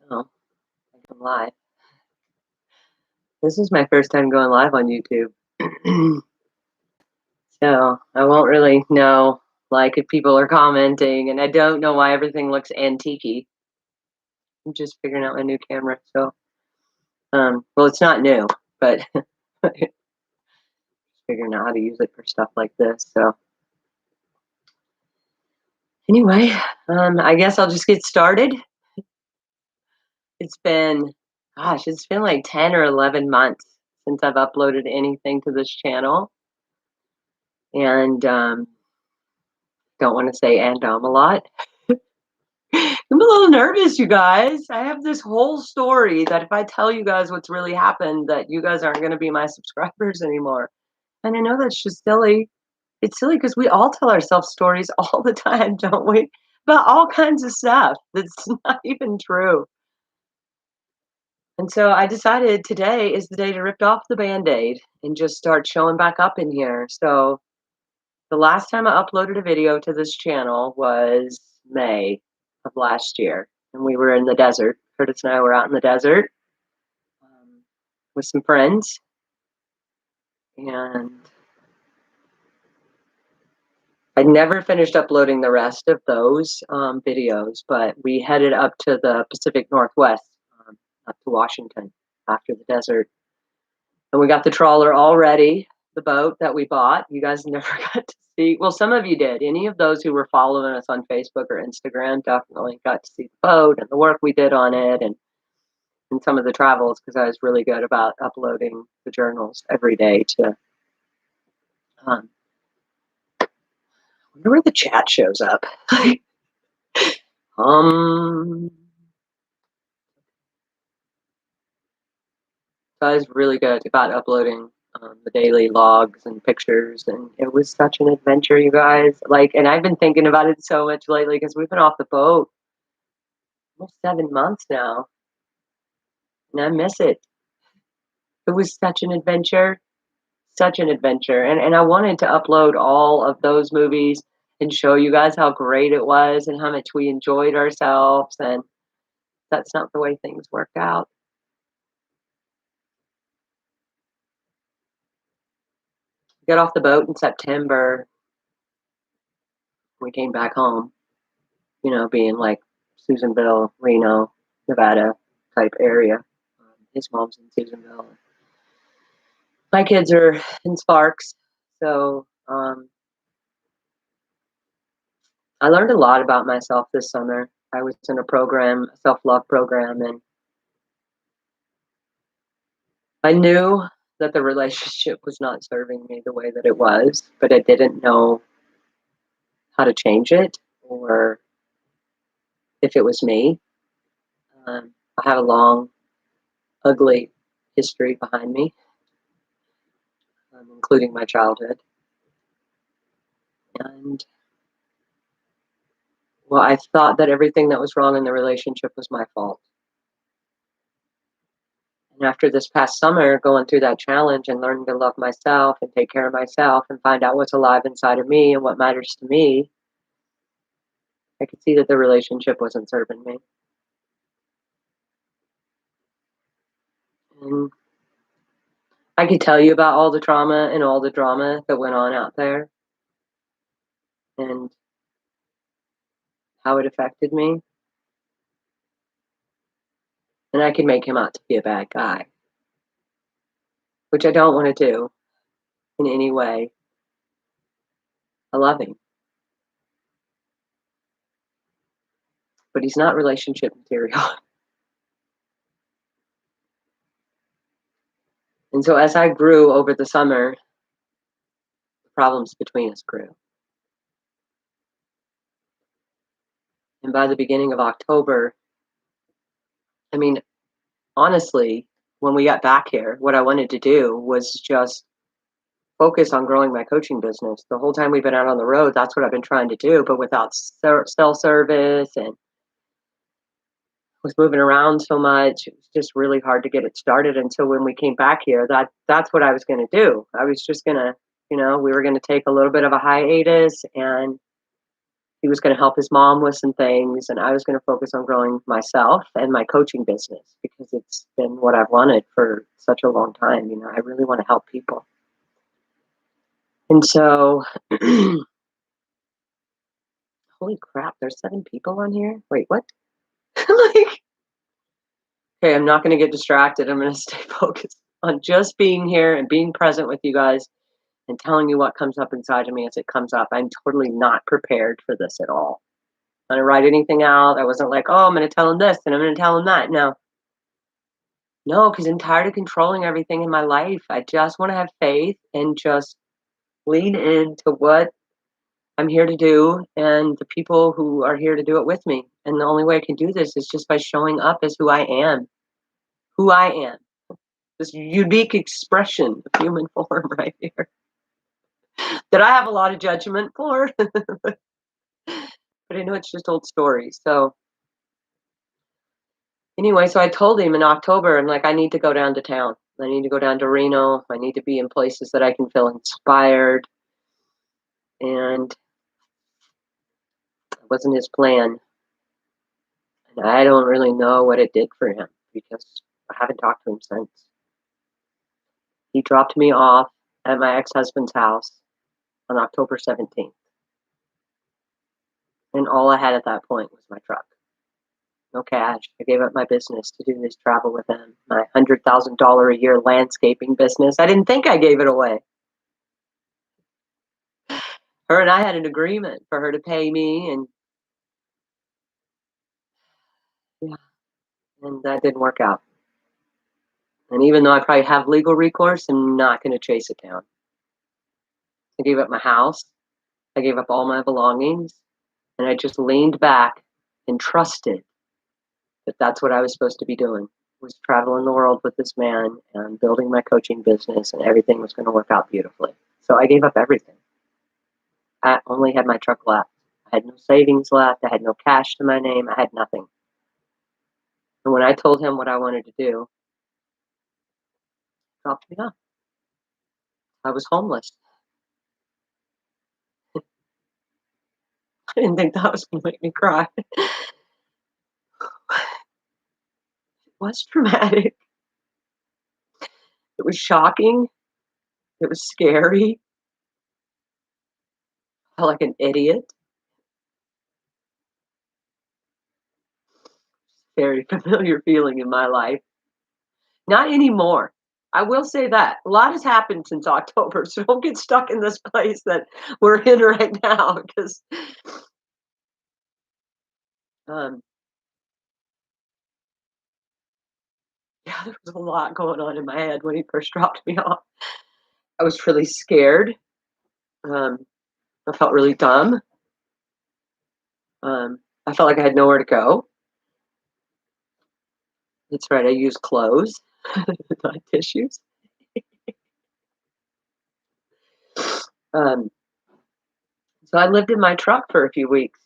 Oh, I'm live. This is my first time going live on YouTube. So I won't really know like if people are commenting, and I don't know why everything looks antique-y. I'm just figuring out my new camera. So well, it's not new, but figuring out how to use it for stuff like this. So anyway, I guess I'll just get started. It's been like 10 or 11 months since I've uploaded anything to this channel. And don't want to say a lot. I'm a little nervous, you guys. I have this whole story that if I tell you guys what's really happened, that you guys aren't going to be my subscribers anymore. And I know that's just silly. It's silly because we all tell ourselves stories all the time, don't we? About all kinds of stuff that's not even true. And so I decided today is the day to rip off the Band-Aid and just start showing back up in here. So the last time I uploaded a video to this channel was May of last year, and we were in the desert. Curtis and I were out in the desert with some friends, and I never finished uploading the rest of those videos, but we headed up to the Pacific Northwest, up to Washington after the desert, and we got the trawler all ready, the boat that we bought. You guys never got to see. Well, some of you did. Any of those who were following us on Facebook or Instagram definitely got to see the boat and the work we did on it, and some of the travels, because I was really good about uploading the journals every day to um, I wonder where the chat shows up. um so I was really good about uploading the daily logs and pictures, and it was such an adventure, you guys. Like, and I've been thinking about it so much lately because we've been off the boat almost 7 months now, and I miss it. It was such an adventure, such an adventure. And I wanted to upload all of those movies and show you guys how great it was and how much we enjoyed ourselves. And that's not the way things worked out. We got off the boat in September. We came back home, being like Susanville, Reno, Nevada type area. His mom's in Susanville. My kids are in Sparks. So I learned a lot about myself this summer. I was in a program, a self-love program, and I knew that the relationship was not serving me the way that it was, but I didn't know how to change it or if it was me. I have a long, ugly history behind me, including my childhood. And, well, I thought that everything that was wrong in the relationship was my fault. And after this past summer, going through that challenge and learning to love myself and take care of myself and find out what's alive inside of me and what matters to me, I could see that the relationship wasn't serving me. And I could tell you about all the trauma and all the drama that went on out there and how it affected me. And I could make him out to be a bad guy, which I don't want to do in any way. I love him, but he's not relationship material. And so as I grew over the summer, the problems between us grew. And by the beginning of October, I mean, honestly, when we got back here, what I wanted to do was just focus on growing my coaching business. The whole time we've been out on the road, that's what I've been trying to do, but without cell service, and was moving around so much, it was just really hard to get it started. And so when we came back here, that's what I was going to do. I was just going to, we were going to take a little bit of a hiatus and He was going to help his mom with some things, and I was going to focus on growing myself and my coaching business because it's been what I've wanted for such a long time. I really want to help people. And so, holy crap, there's 7 people on here. Wait, what? Like, okay, I'm not going to get distracted. I'm going to stay focused on just being here and being present with you guys and telling you what comes up inside of me as it comes up. I'm totally not prepared for this at all. I didn't write anything out. I wasn't like, oh, I'm going to tell him this and I'm going to tell him that. No, because I'm tired of controlling everything in my life. I just want to have faith and just lean into what I'm here to do and the people who are here to do it with me. And the only way I can do this is just by showing up as who I am. Who I am. This unique expression of human form right here that I have a lot of judgment for, but I know it's just old stories. So anyway, so I told him in October, I'm like, I need to go down to town. I need to go down to Reno. I need to be in places that I can feel inspired. And it wasn't his plan. And I don't really know what it did for him because I haven't talked to him since. He dropped me off at my ex-husband's house on October 17th. And all I had at that point was my truck. No cash. I gave up my business to do this travel with him. My $100,000 a year landscaping business. I didn't think I gave it away. Her and I had an agreement for her to pay me, and yeah, and that didn't work out. And even though I probably have legal recourse, I'm not going to chase it down. I gave up my house. I gave up all my belongings, and I just leaned back and trusted that that's what I was supposed to be doing, was traveling the world with this man and building my coaching business, and everything was going to work out beautifully. So I gave up everything. I only had my truck left. I had no savings left. I had no cash to my name. I had nothing. And when I told him what I wanted to do, he dropped me off. I was homeless. I didn't think that was going to make me cry. It was traumatic. It was shocking. It was scary. I felt like an idiot. Very familiar feeling in my life. Not anymore. I will say that. A lot has happened since October, so don't get stuck in this place that we're in right now because um, yeah, there was a lot going on in my head when he first dropped me off. I was really scared. Um, I felt really dumb. I felt like I had nowhere to go. That's right, I used clothes, not tissues. Um, so I lived in my truck for a few weeks.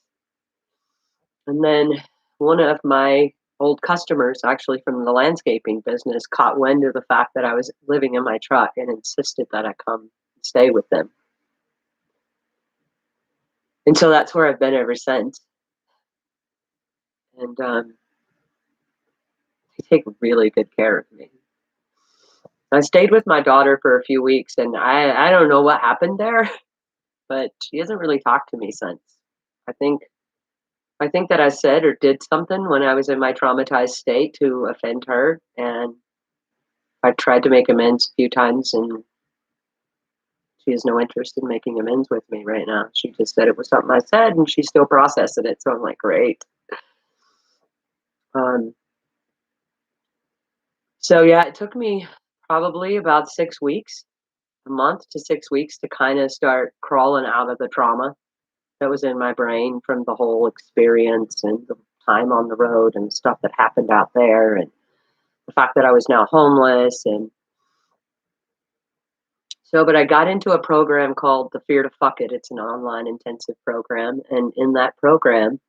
And then one of my old customers, actually from the landscaping business, caught wind of the fact that I was living in my truck and insisted that I come stay with them. And so that's where I've been ever since. And they take really good care of me. I stayed with my daughter for a few weeks, and I don't know what happened there, but she hasn't really talked to me since. I think I think that I said or did something when I was in my traumatized state to offend her, and I've tried to make amends a few times, and she has no interest in making amends with me right now. She just said it was something I said, and she's still processing it. So I'm like, great. Um, so yeah, it took me probably about 6 weeks, a month to 6 weeks to kind of start crawling out of the trauma that was in my brain from the whole experience and the time on the road and stuff that happened out there, and the fact that I was now homeless. And so, but I got into a program called the Fear to Fuck It. It's an online intensive program. And in that program,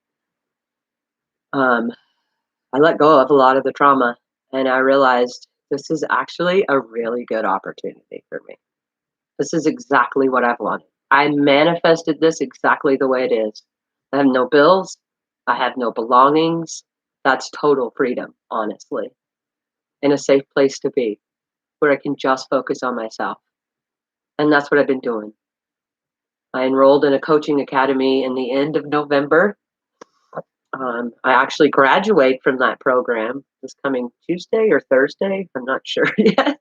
um, I let go of a lot of the trauma, and I realized this is actually a really good opportunity for me. This is exactly what I've wanted. I manifested this exactly the way it is. I have no bills. I have no belongings. That's total freedom, honestly, and a safe place to be where I can just focus on myself. And that's what I've been doing. I enrolled in a coaching academy in the end of November. I actually graduate from that program this coming Tuesday or Thursday. I'm not sure yet.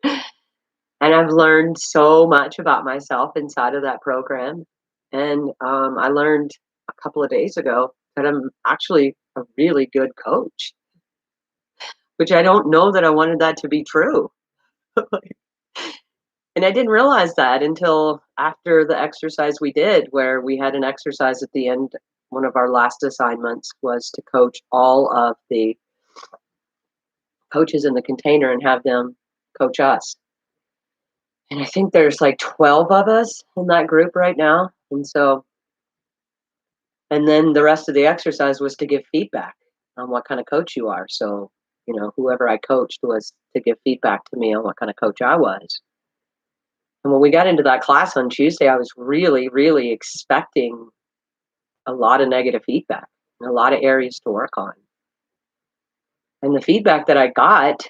And I've learned so much about myself inside of that program. And I learned a couple of days ago that I'm actually a really good coach, which I don't know that I wanted that to be true. And I didn't realize that until after the exercise we did, where we had an exercise at the end. One of our last assignments was to coach all of the coaches in the container and have them coach us. And I think there's like 12 of us in that group right now. And then the rest of the exercise was to give feedback on what kind of coach you are. So, whoever I coached was to give feedback to me on what kind of coach I was. And when we got into that class on Tuesday, I was really, really expecting a lot of negative feedback and a lot of areas to work on. And the feedback that I got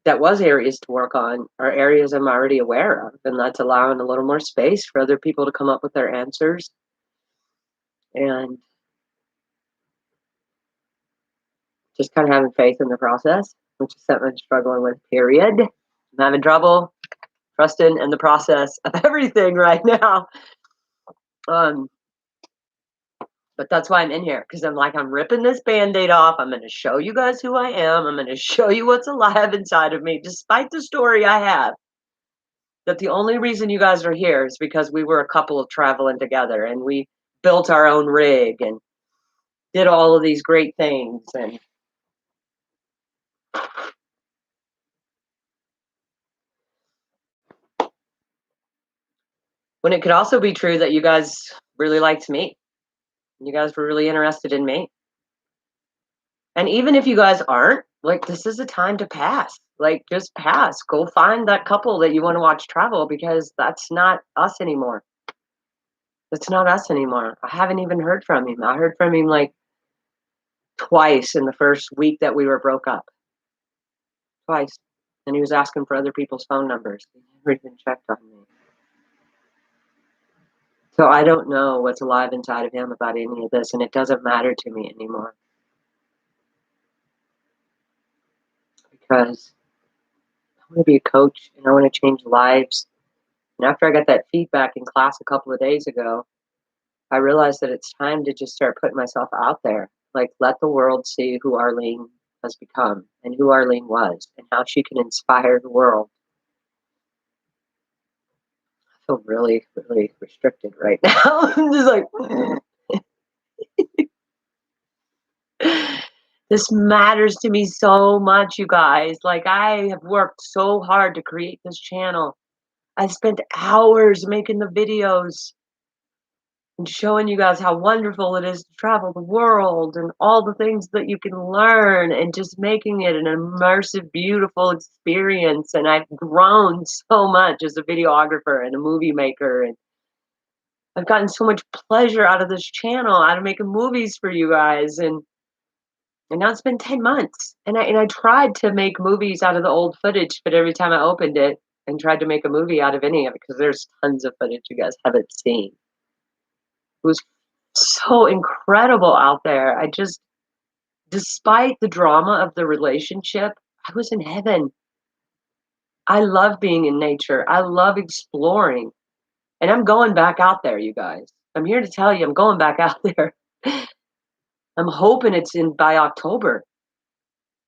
that was areas to work on are areas I'm already aware of. And that's allowing a little more space for other people to come up with their answers. And just kind of having faith in the process, which is something I'm struggling with, period. I'm having trouble trusting in the process of everything right now. Um, but that's why I'm in here, because I'm ripping this Band-Aid off. I'm going to show you guys who I am. I'm going to show you what's alive inside of me, despite the story I have. That the only reason you guys are here is because we were a couple of traveling together and we built our own rig and did all of these great things. And when it could also be true that you guys really liked me. You guys were really interested in me. And even if you guys aren't, like, this is a time to pass. Like, just pass. Go find that couple that you want to watch travel, because that's not us anymore. That's not us anymore. I haven't even heard from him. I heard from him like twice in the first week that we were broke up. Twice. And he was asking for other people's phone numbers. He never even checked on me. So I don't know what's alive inside of him about any of this, and it doesn't matter to me anymore. Because I want to be a coach and I want to change lives. And after I got that feedback in class a couple of days ago, I realized that it's time to just start putting myself out there. Like, let the world see who Arlene has become and who Arlene was and how she can inspire the world. I feel really, really restricted right now. I'm just like, this matters to me so much, you guys. Like, I have worked so hard to create this channel. I spent hours making the videos and showing you guys how wonderful it is to travel the world and all the things that you can learn, and just making it an immersive, beautiful experience. And I've grown so much as a videographer and a movie maker, and I've gotten so much pleasure out of this channel, out of making movies for you guys. And now it's been 10 months, and I tried to make movies out of the old footage, but every time I opened it and tried to make a movie out of any of it, because there's tons of footage you guys haven't seen. It was so incredible out there. Despite the drama of the relationship, I was in heaven. I love being in nature. I love exploring. And I'm going back out there, you guys. I'm here to tell you I'm going back out there. I'm hoping it's in by October,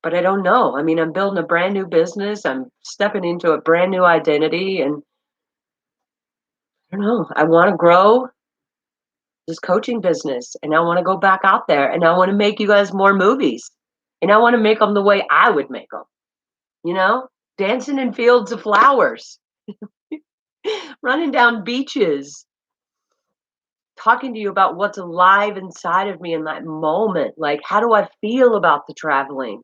but I don't know. I mean, I'm building a brand new business. I'm stepping into a brand new identity, and I don't know. I want to grow this coaching business, and I want to go back out there, and I want to make you guys more movies, and I want to make them the way I would make them, dancing in fields of flowers, running down beaches, talking to you about what's alive inside of me in that moment. Like, how do I feel about the traveling?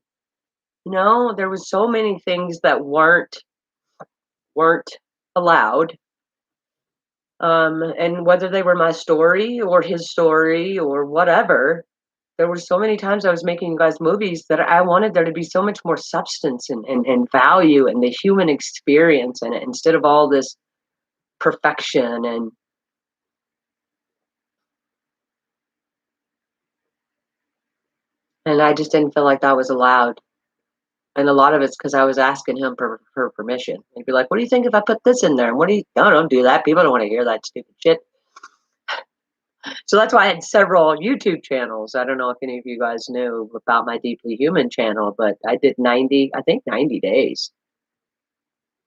There was so many things that weren't allowed, And whether they were my story or his story or whatever, there were so many times I was making you guys movies that I wanted there to be so much more substance and value and the human experience in it instead of all this perfection and I just didn't feel like that was allowed. And a lot of it's because I was asking him for permission. He'd be like, "What do you think if I put this in there?" And what do you? No, don't do that. People don't want to hear that stupid shit. So that's why I had several YouTube channels. I don't know if any of you guys knew about my Deeply Human channel, but I did 90, I think 90 days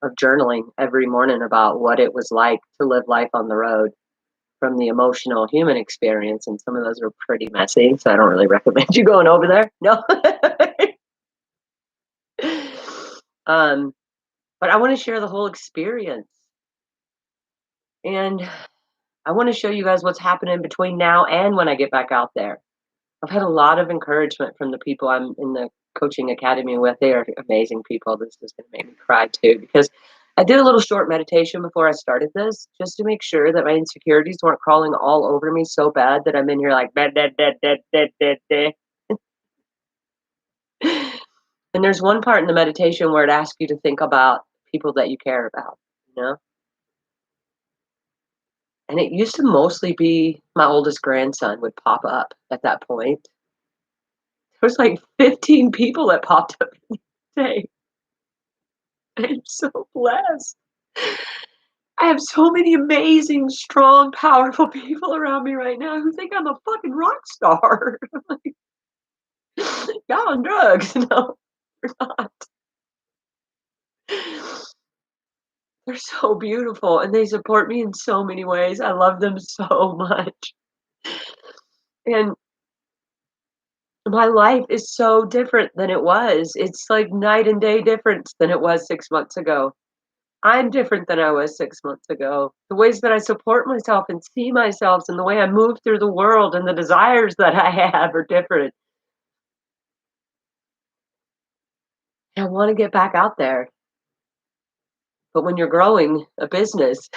of journaling every morning about what it was like to live life on the road from the emotional human experience. And some of those are pretty messy. So I don't really recommend you going over there. No. um, but I want to share the whole experience. And I want to show you guys what's happening between now and when I get back out there. I've had a lot of encouragement from the people I'm in the coaching academy with. They are amazing people. This is going to make me cry too because I did a little short meditation before I started this just to make sure that my insecurities weren't crawling all over me so bad that I'm in here like, "Bah, da, da, da, da, da, da." And there's one part in the meditation where it asks you to think about people that you care about, you know? And it used to mostly be my oldest grandson would pop up at that point. There was like 15 people that popped up in a day. I'm so blessed. I have so many amazing, strong, powerful people around me right now who think I'm a fucking rock star. Y'all on drugs. No, you're not. They're so beautiful and they support me in so many ways. I love them so much. And my life is so different than it was. It's like night and day difference than it was 6 months ago. I'm different than I was 6 months ago. The ways that I support myself and see myself and the way I move through the world and the desires that I have are different. I want to get back out there. But when you're growing a business,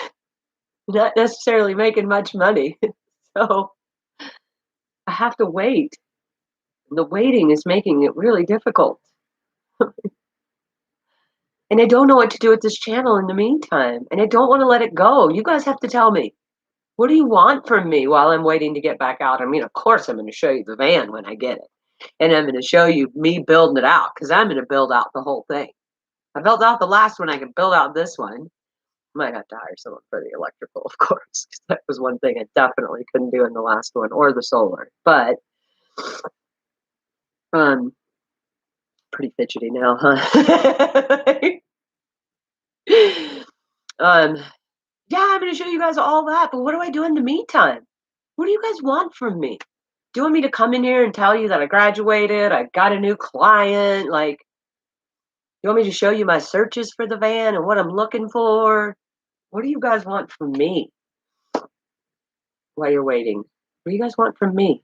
you're not necessarily making much money. So I have to wait. The waiting is making it really difficult. And I don't know what to do with this channel in the meantime. And I don't want to let it go. You guys have to tell me. What do you want from me while I'm waiting to get back out? I mean, of course, I'm going to show you the van when I get it. And I'm going to show you me building it out because I'm going to build out the whole thing. I built out the last one. I can build out this one. Might have to hire someone for the electrical, of course, because that was one thing I definitely couldn't do in the last one or the solar. But um, pretty fidgety now, huh? um, yeah, I'm going to show you guys all that. But what do I do in the meantime? What do you guys want from me? Do you want me to come in here and tell you that I graduated? I got a new client? Like, you want me to show you my searches for the van and what I'm looking for? What do you guys want from me while you're waiting? What do you guys want from me?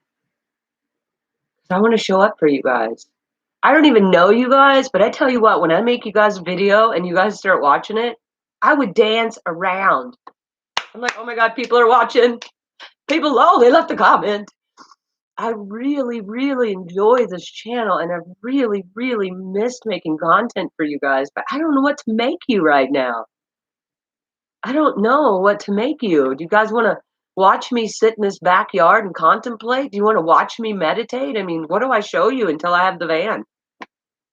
'Cause I want to show up for you guys. I don't even know you guys, but I tell you what, when I make you guys a video and you guys start watching it, I would dance around. I'm like, oh my God, people are watching. People, oh, they left a comment. I really, really enjoy this channel and I've really, really missed making content for you guys, but I don't know what to make you right now. I don't know what to make you. Do you guys want to watch me sit in this backyard and contemplate? Do you want to watch me meditate? I mean, what do I show you until I have the van?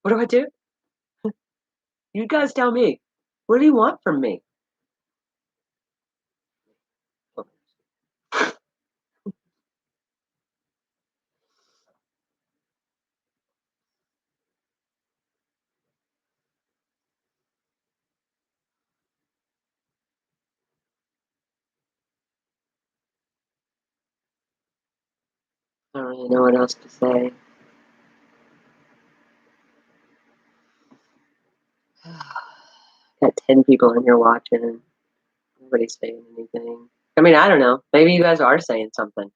What do I do? You guys tell me. What do you want from me? I don't really know what else to say. Got 10 people in here watching. Nobody's saying anything. I mean, I don't know. Maybe you guys are saying something.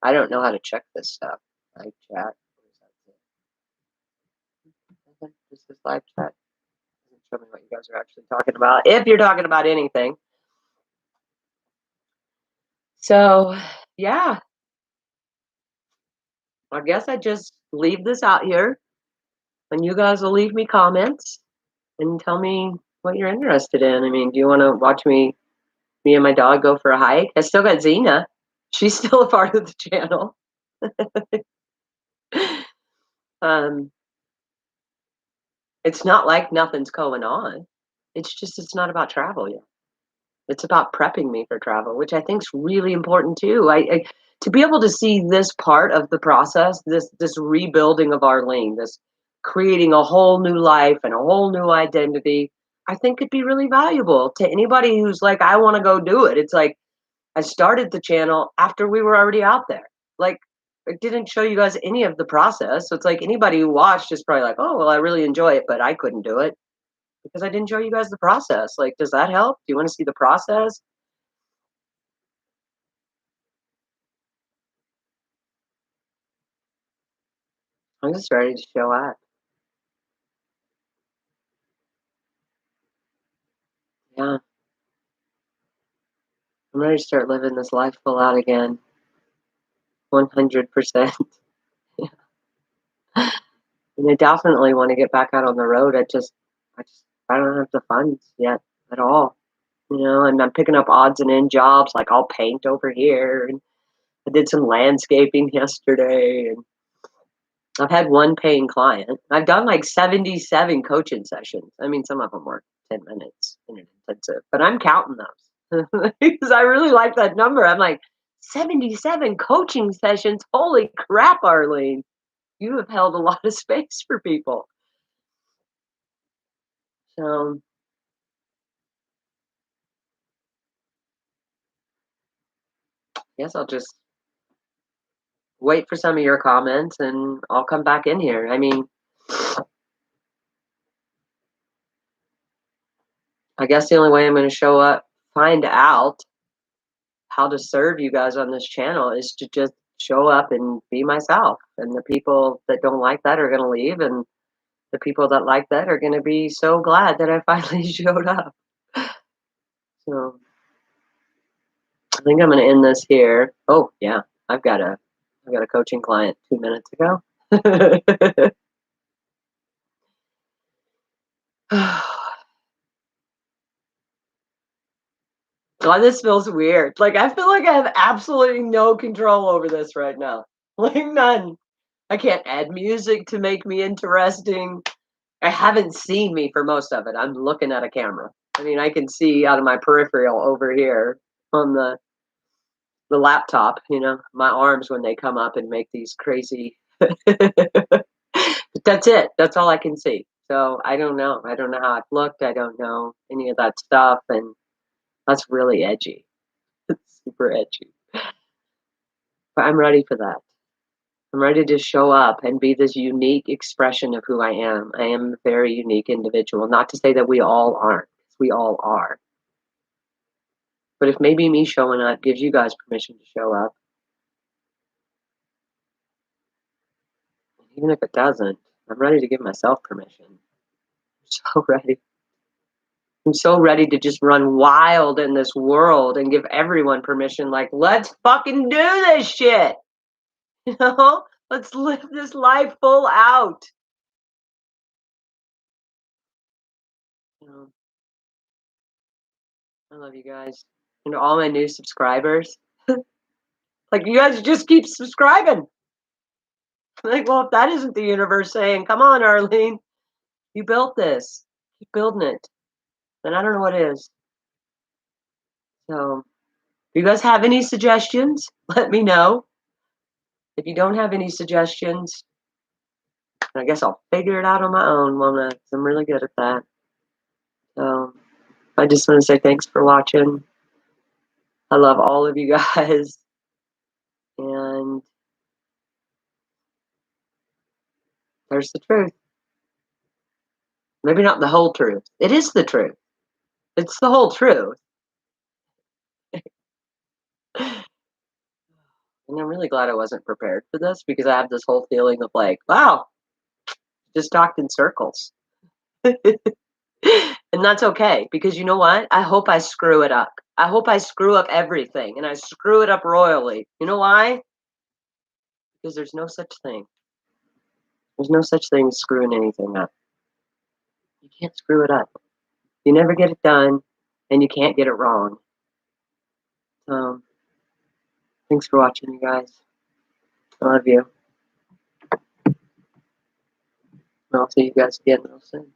I don't know how to check this stuff. Live chat. This is live chat. Doesn't show me what you guys are actually talking about. If you're talking about anything. So, yeah, I guess I just leave this out here, and you guys will leave me comments and tell me what you're interested in. I mean, do you wanna watch me and my dog go for a hike? I still got Xena. She's still a part of the channel. Um, it's not like nothing's going on. It's just it's not about travel yet. It's about prepping me for travel, which I think is really important too. I to be able to see this part of the process, this rebuilding of Arlene, this creating a whole new life and a whole new identity, I think could be really valuable to anybody who's like, I want to go do it. It's like I started the channel after we were already out there. Like, it didn't show you guys any of the process. So it's like anybody who watched is probably like, oh, well, I really enjoy it, but I couldn't do it because I didn't show you guys the process. Like, does that help? Do you want to see the process? I'm just ready to show up. Yeah, I'm ready to start living this life full out again. 100%. And I definitely want to get back out on the road. I don't have the funds yet at all. And I'm picking up odds and end jobs, like I'll paint over here, and I did some landscaping yesterday, and I've had one paying client. I've done like 77 coaching sessions. I mean, some of them were 10 minutes in an intensive, but I'm counting those because I really like that number. I'm like, 77 coaching sessions. Holy crap, Arlene. You have held a lot of space for people. So, I guess I'll just wait for some of your comments and I'll come back in here. I mean, I guess the only way I'm going to show up, find out how to serve you guys on this channel is to just show up and be myself. And the people that don't like that are going to leave. And the people that like that are going to be so glad that I finally showed up. So I think I'm going to end this here. Oh yeah, I've got a coaching client 2 minutes ago. God, this feels weird. Like I feel like I have absolutely no control over this right now. Like none. I can't add music to make me interesting. I haven't seen me for most of it. I'm looking at a camera. I mean, I can see out of my peripheral over here on the laptop, my arms when they come up and make these crazy but that's it. That's all I can see. So I don't know. I don't know how I've looked. I don't know any of that stuff. And that's really edgy. It's super edgy. But I'm ready for that. I'm ready to show up and be this unique expression of who I am. I am a very unique individual. Not to say that we all aren't, 'cause we all are. But if maybe me showing up gives you guys permission to show up, even if it doesn't, I'm ready to give myself permission. I'm so ready. I'm so ready to just run wild in this world and give everyone permission. Like, let's fucking do this shit. You know, let's live this life full out. You know, I love you guys. And all my new subscribers. Like, you guys just keep subscribing. Like, well, if that isn't the universe saying, come on, Arlene, you built this, keep building it, then I don't know what is. So, if you guys have any suggestions, let me know. If you don't have any suggestions, I guess I'll figure it out on my own, won't I? 'Cause I'm really good at that. So, I just want to say thanks for watching. I love all of you guys. And there's the truth. Maybe not the whole truth. It is the truth. It's the whole truth. And I'm really glad I wasn't prepared for this because I have this whole feeling of like, wow, just talked in circles. And that's okay because you know what? I hope I screw it up. I hope I screw up everything, and I screw it up royally. You know why? Because there's no such thing. There's no such thing as screwing anything up. You can't screw it up. You never get it done, and you can't get it wrong. So, thanks for watching, you guys. I love you. And I'll see you guys again real soon.